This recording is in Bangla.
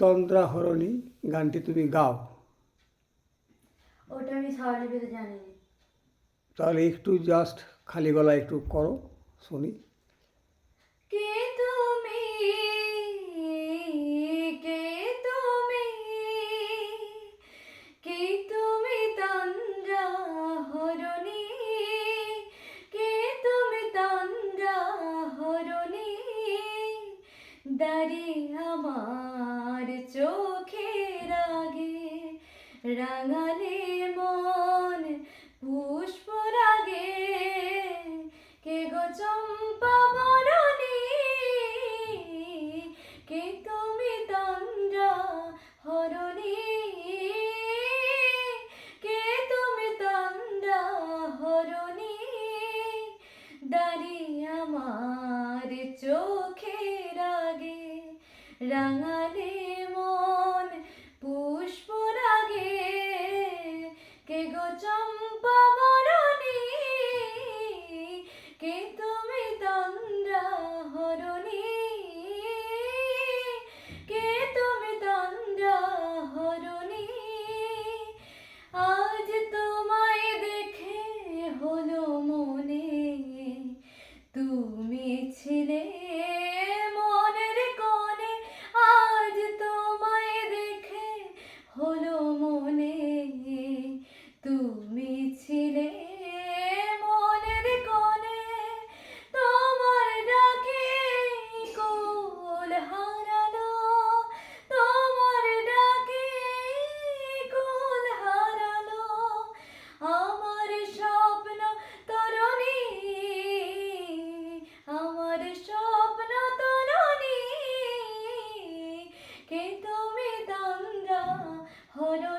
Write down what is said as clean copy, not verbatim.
তন্দ্রা হরণী গানটি তুমি গাও। ওটা আমি স্বরলিপিতে জানি না। তাহলে একটু জাস্ট খালি গলা একটু করো শুনি। কে তুমি, কে তুমি, কে তুমি তন্দ্রা হরণী, কে তুমি তন্দ্রা হরণী, দাঁড়িয়ে আমার চোখের আগে রাঙালে মন পুষ্প রাগে, কে গো চম্পা বরণী, কে তুমি তন্দ্রা হরণী, কে তুমি তন্দ্রা হরণী, দাঁড়িয়ে আমার চোখের আগে রাঙালে মন পুষ্প রাগে, কে গো চম্পা বরণী, কে তুমি তন্দ্রা হরণী, কে তুমি তন্দ্রা হরণী। আজ তোমায় দেখে হলো মনে তুমি ছিলে মনের কোণে, আজ তোমায় দেখে হলো মনে তুমি ছিলে মনের কোণে, তোমার ডাকে কোল হারালো, তোমার ডাকে কোল হারালো আমার স্বপ্ন তরণী, আমার স্বপ্ন তরণী, কে তুমি তন্দ্রা হরণী।